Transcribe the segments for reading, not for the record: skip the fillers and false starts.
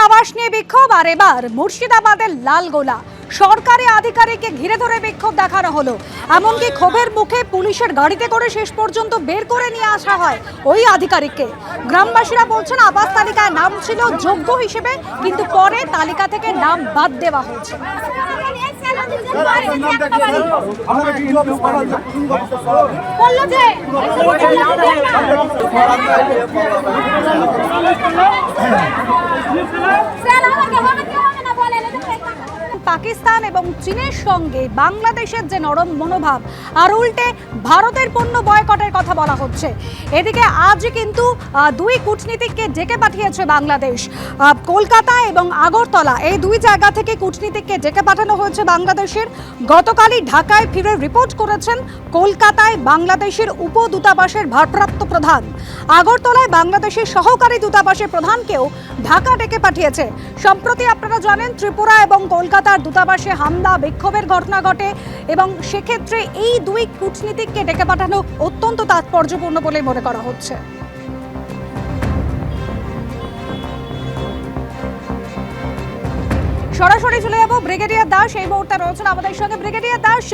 আবাস নিয়ে বিক্ষোভ আর এবার মুর্শিদাবাদের লালগোলা সরকারি আধিকারিককে ঘিরে ধরে বিক্ষোভ দেখানো হলো। এমনকি ক্ষোভের মুখে পুলিশের গাড়িতে করে শেষ পর্যন্ত বের করে নিয়ে আসা হয় ওই আধিকারিককে। গ্রামবাসীরা বলছেন আবাস তালিকায় নাম ছিল যোগ্য হিসেবে, কিন্তু পরে তালিকা থেকে নাম বাদ দেওয়া হয়েছে। পাকিস্তান এবং চীনের সঙ্গে বাংলাদেশের যে নরম মনোভাব, আর উল্টে ভারতের পণ্য বয়কটের কথা বলা হচ্ছে। এদিকে আজ কিন্তু দুই কূটনীতিককে ডেকে পাঠিয়েছে বাংলাদেশ। কলকাতা এবং আগরতলা এই দুই জায়গা থেকে কূটনীতিককে ডেকে পাঠানো হয়েছে বাংলাদেশের। গতকালই ঢাকায় ফিরে রিপোর্ট করেছেন কলকাতায় বাংলাদেশের উপদূতাবাসের ভারপ্রাপ্ত প্রধান। আগরতলায় বাংলাদেশের সহকারী দূতাবাসের প্রধানকেও ঢাকা ডেকে পাঠিয়েছে। সম্প্রতি আপনারা জানেন ত্রিপুরা এবং কলকাতার দূতাবাসে হামলা বিক্ষোভের ঘটনা ঘটে, এবং সেক্ষেত্রে এই দুই কূটনীতিককে ডেকে পাঠানো অত্যন্ত তাৎপর্যপূর্ণ বলে মনে করা হচ্ছে। সরাসরি চলে যাবো ব্রিগেডিয়ার দাস এই মুহূর্তে রয়েছেন আমাদের সঙ্গে। ব্রিগেডিয়ার দাস,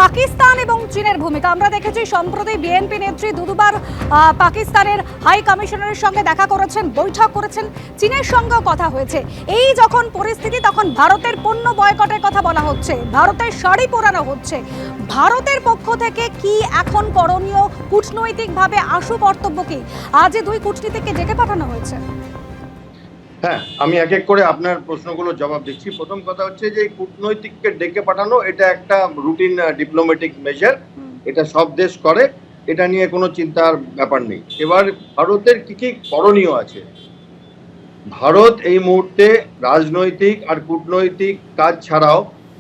পাকিস্তান এবং চীনের ভূমিকা আমরা দেখেছি। সম্প্রতি বিএনপি নেত্রী দুবার পাকিস্তানের হাই কমিশনারের সঙ্গে দেখা করেছেন, বৈঠক করেছেন, চীনের সঙ্গেও কথা হয়েছে। এই যখন পরিস্থিতি, তখন ভারতের পণ্য বয়কটের কথা বলা হচ্ছে, ভারতের শাড়ি পোড়ানো হচ্ছে। ভারতের পক্ষ থেকে কি এখন করণীয়, কূটনৈতিকভাবে আশু কর্তব্য কি? আজ দুই কূটনীতিককে ডেকে পাঠানো হয়েছে। হ্যাঁ, আমি এক এক করে আপনার প্রশ্নগুলো জবাব দিচ্ছি। প্রথম কথা হচ্ছে যে কূটনৈতিককে ডেকে পাঠানো এটা একটা রুটিন ডিপ্লোম্যাটিক মেজার, এটা সব দেশ করে, এটা নিয়ে কোনো চিন্তার ব্যাপার নেই। এবার ভারতের কি কি করণীয় আছে? ভারত এই মুহূর্তে রাজনৈতিক আর কূটনৈতিক কাজ ছাড়াও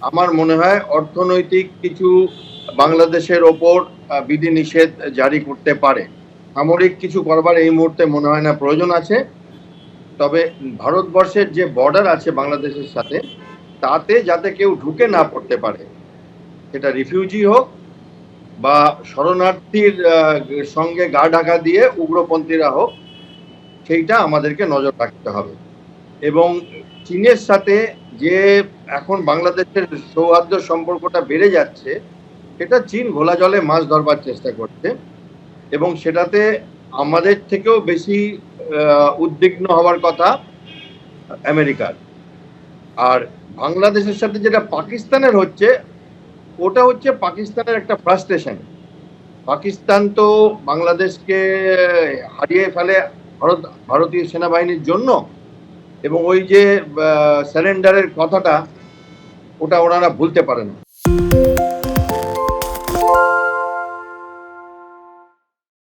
আমার মনে হয় অর্থনৈতিক কিছু বাংলাদেশের ওপর বিধিনিষেধ জারি করতে পারে। সামরিক কিছু করবার এই মুহূর্তে মনে হয় না প্রয়োজন আছে। তবে ভারতবর্ষের যে বর্ডার আছে বাংলাদেশের সাথে, তাতে যাতে কেউ ঢুকে না পড়তে পারে, সেটা রিফিউজি হোক বা শরণার্থীর সঙ্গে গা ঢাকা দিয়ে উগ্রপন্থীরা হোক, সেইটা আমাদেরকে নজর রাখতে হবে। এবং চীনের সাথে যে এখন বাংলাদেশের সৌহার্দ্য সম্পর্কটা বেড়ে যাচ্ছে, সেটা চীন ঘোলা জলে মাছ ধরবার চেষ্টা করছে, এবং সেটাতে আমাদের থেকেও বেশি উদ্বিগ্ন হওয়ার কথা আমেরিকার। আর বাংলাদেশের সাথে যেটা পাকিস্তানের হচ্ছে, ওটা হচ্ছে পাকিস্তানের একটা ফ্রাস্ট্রেশন। পাকিস্তান তো বাংলাদেশকে হারিয়ে ফেলে ভারতীয় সেনাবাহিনীর জন্য, এবং ওই যে সারেন্ডারের কথাটা, ওটা ওনারা ভুলতে পারে না।